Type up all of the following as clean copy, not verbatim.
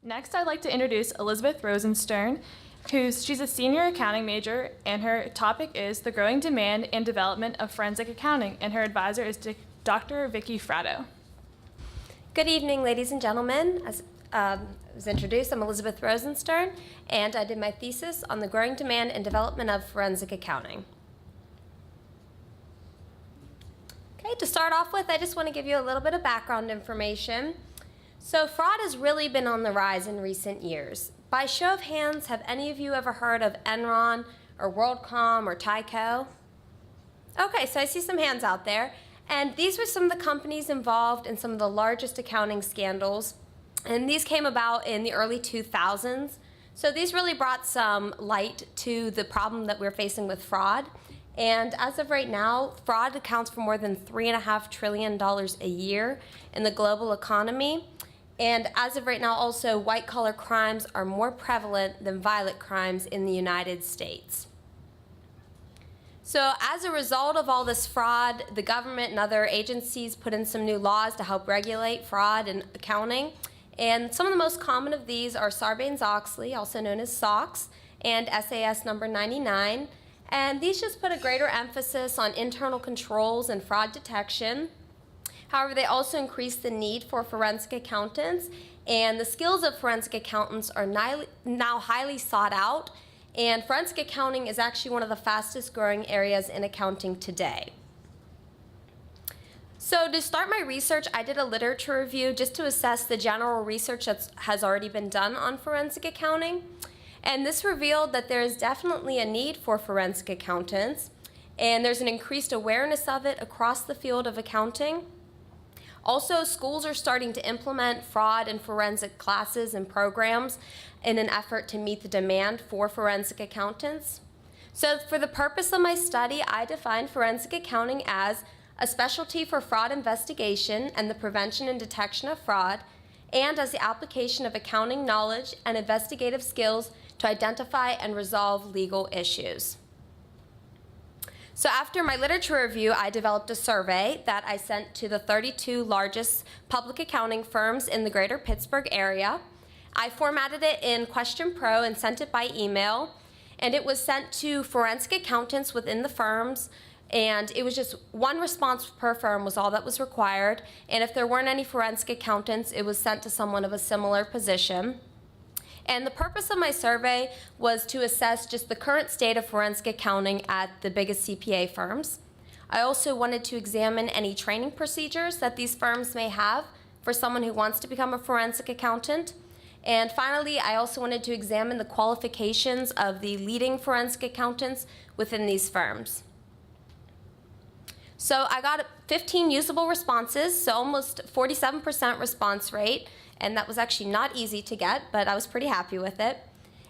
Next, I'd like to introduce Elisabeth Rosenstern, she's a senior accounting major, and her topic is the growing demand and development of forensic accounting, and her advisor is Dr. Vicky Fratto. Good evening, ladies and gentlemen. As was introduced, I'm Elisabeth Rosenstern, and I did my thesis on the growing demand and development of forensic accounting. Okay, to start off with, I just want to give you a little bit of background information. So fraud has really been on the rise in recent years. By show of hands, have any of you ever heard of Enron or WorldCom or Tyco? Okay, so I see some hands out there. And these were some of the companies involved in some of the largest accounting scandals. And these came about in the early 2000s. So these really brought some light to the problem that we're facing with fraud. And as of right now, fraud accounts for more than $3.5 trillion a year in the global economy. And as of right now, also, white-collar crimes are more prevalent than violent crimes in the United States. So as a result of all this fraud, the government and other agencies put in some new laws to help regulate fraud and accounting. And some of the most common of these are Sarbanes-Oxley, also known as SOX, and SAS number 99. And these just put a greater emphasis on internal controls and fraud detection. However, they also increase the need for forensic accountants, and the skills of forensic accountants are now highly sought out, and forensic accounting is actually one of the fastest growing areas in accounting today. So to start my research, I did a literature review just to assess the general research that has already been done on forensic accounting. And this revealed that there is definitely a need for forensic accountants, and there's an increased awareness of it across the field of accounting. Also, schools are starting to implement fraud and forensic classes and programs in an effort to meet the demand for forensic accountants. So for the purpose of my study, I defined forensic accounting as a specialty for fraud investigation and the prevention and detection of fraud, and as the application of accounting knowledge and investigative skills to identify and resolve legal issues. So after my literature review, I developed a survey that I sent to the 32 largest public accounting firms in the greater Pittsburgh area. I formatted it in Question Pro and sent it by email, and it was sent to forensic accountants within the firms, and it was just one response per firm was all that was required, and if there weren't any forensic accountants, it was sent to someone of a similar position. And the purpose of my survey was to assess just the current state of forensic accounting at the biggest CPA firms. I also wanted to examine any training procedures that these firms may have for someone who wants to become a forensic accountant. And finally, I also wanted to examine the qualifications of the leading forensic accountants within these firms. So I got 15 usable responses, so almost 47% response rate. And that was actually not easy to get, but I was pretty happy with it.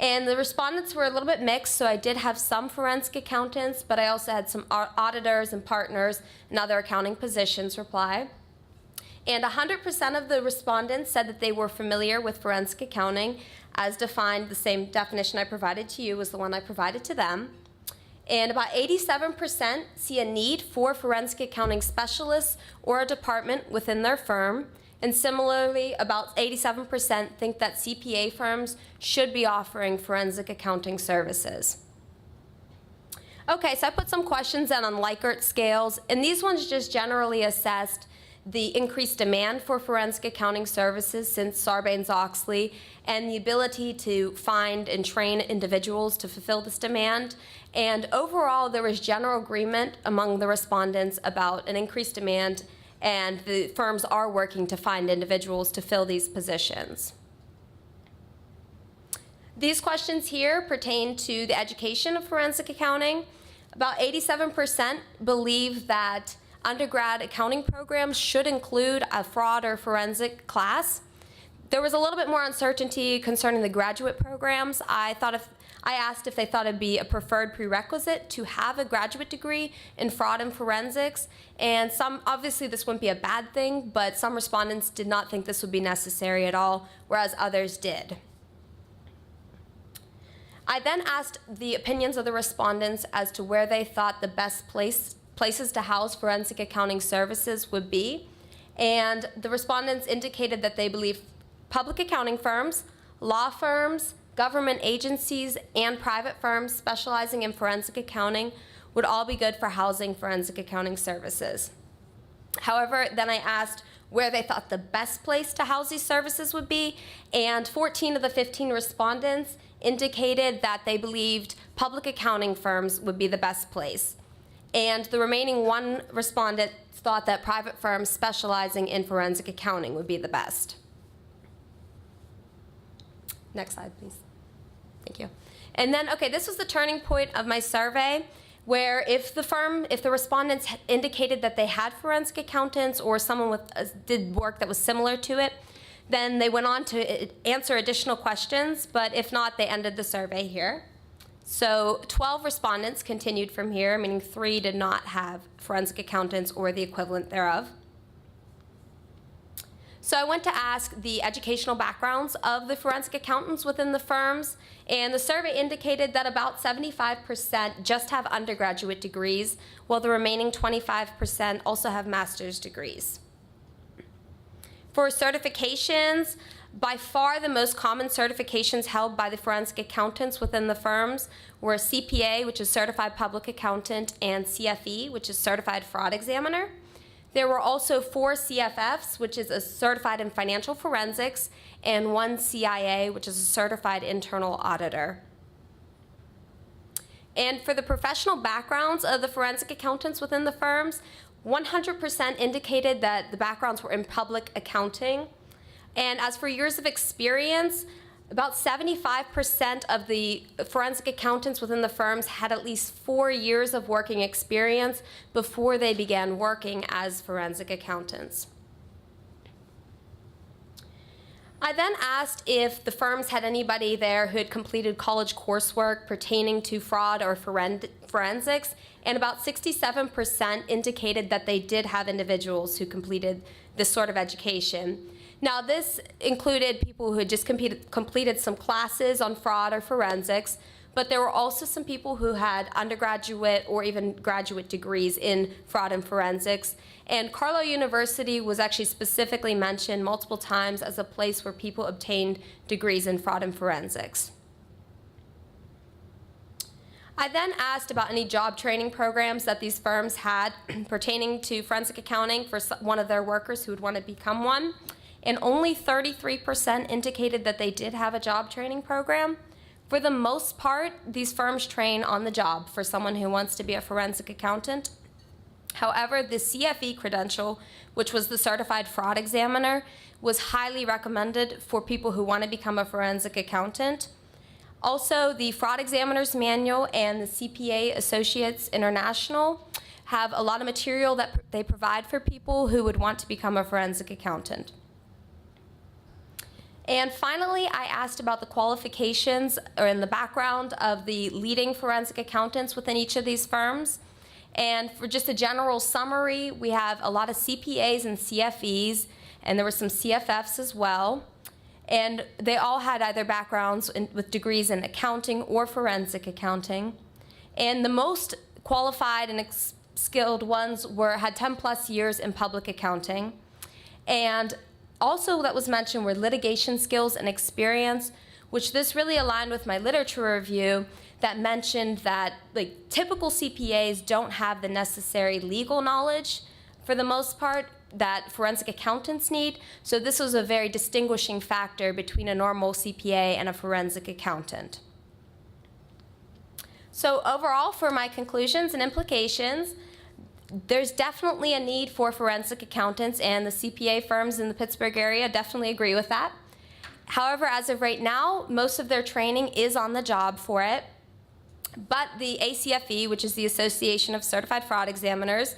And the respondents were a little bit mixed, so I did have some forensic accountants, but I also had some auditors and partners and other accounting positions reply. And 100% of the respondents said that they were familiar with forensic accounting as defined. The same definition I provided to you was the one I provided to them. And about 87% see a need for forensic accounting specialists or a department within their firm. And similarly, about 87% think that CPA firms should be offering forensic accounting services. Okay, so I put some questions in on Likert scales, and these ones just generally assessed the increased demand for forensic accounting services since Sarbanes-Oxley and the ability to find and train individuals to fulfill this demand. And overall, there was general agreement among the respondents about an increased demand, and the firms are working to find individuals to fill these positions. These questions here pertain to the education of forensic accounting. About 87% believe that undergrad accounting programs should include a fraud or forensic class. There was a little bit more uncertainty concerning the graduate programs. I asked if they thought it'd be a preferred prerequisite to have a graduate degree in fraud and forensics, and obviously this wouldn't be a bad thing, but some respondents did not think this would be necessary at all, whereas others did. I then asked the opinions of the respondents as to where they thought the best places to house forensic accounting services would be, and the respondents indicated that they believe public accounting firms, law firms, government agencies, and private firms specializing in forensic accounting would all be good for housing forensic accounting services. However, then I asked where they thought the best place to house these services would be, and 14 of the 15 respondents indicated that they believed public accounting firms would be the best place. And the remaining one respondent thought that private firms specializing in forensic accounting would be the best. Next slide, please. Thank you. And then, okay, this was the turning point of my survey, where if the respondents indicated that they had forensic accountants or someone did work that was similar to it, then they went on to answer additional questions, but if not, they ended the survey here. So 12 respondents continued from here, meaning 3 did not have forensic accountants or the equivalent thereof. So I went to ask the educational backgrounds of the forensic accountants within the firms, and the survey indicated that about 75% just have undergraduate degrees, while the remaining 25% also have master's degrees. For certifications, by far the most common certifications held by the forensic accountants within the firms were CPA, which is Certified Public Accountant, and CFE, which is Certified Fraud Examiner. There were also 4 CFFs, which is a Certified in Financial Forensics, and 1 CIA, which is a Certified Internal Auditor. And for the professional backgrounds of the forensic accountants within the firms, 100% indicated that the backgrounds were in public accounting. And as for years of experience, about 75% of the forensic accountants within the firms had at least 4 years of working experience before they began working as forensic accountants. I then asked if the firms had anybody there who had completed college coursework pertaining to fraud or forensics, and about 67% indicated that they did have individuals who completed this sort of education. Now, this included people who had just completed some classes on fraud or forensics, but there were also some people who had undergraduate or even graduate degrees in fraud and forensics. And Carlow University was actually specifically mentioned multiple times as a place where people obtained degrees in fraud and forensics. I then asked about any job training programs that these firms had pertaining to forensic accounting for one of their workers who would want to become one. And only 33% indicated that they did have a job training program. For the most part, these firms train on the job for someone who wants to be a forensic accountant. However, the CFE credential, which was the Certified Fraud Examiner, was highly recommended for people who want to become a forensic accountant. Also, the Fraud Examiner's Manual and the CPA Associates International have a lot of material that they provide for people who would want to become a forensic accountant. And finally, I asked about the qualifications or in the background of the leading forensic accountants within each of these firms. And for just a general summary, we have a lot of CPAs and CFEs, and there were some CFFs as well. And they all had either backgrounds with degrees in accounting or forensic accounting. And the most qualified and skilled ones had 10 plus years in public accounting. And also that was mentioned were litigation skills and experience, which this really aligned with my literature review that mentioned that typical CPAs don't have the necessary legal knowledge for the most part that forensic accountants need. So this was a very distinguishing factor between a normal CPA and a forensic accountant. So overall, for my conclusions and implications, there's definitely a need for forensic accountants, and the CPA firms in the Pittsburgh area definitely agree with that. However, as of right now, most of their training is on the job for it. But the ACFE, which is the Association of Certified Fraud Examiners,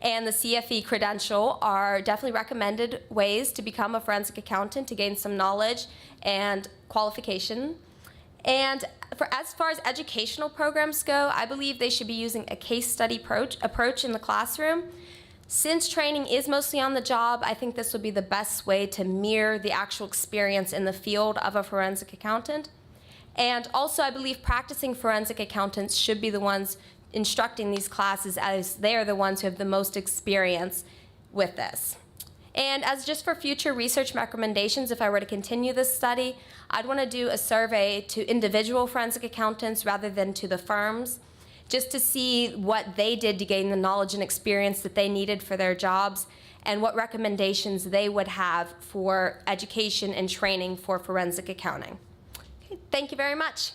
and the CFE credential are definitely recommended ways to become a forensic accountant to gain some knowledge and qualification. And as far as educational programs go, I believe they should be using a case study approach in the classroom. Since training is mostly on the job, I think this would be the best way to mirror the actual experience in the field of a forensic accountant. And also, I believe practicing forensic accountants should be the ones instructing these classes, as they are the ones who have the most experience with this. And as just for future research recommendations, if I were to continue this study, I'd want to do a survey to individual forensic accountants rather than to the firms, just to see what they did to gain the knowledge and experience that they needed for their jobs and what recommendations they would have for education and training for forensic accounting. Okay, thank you very much.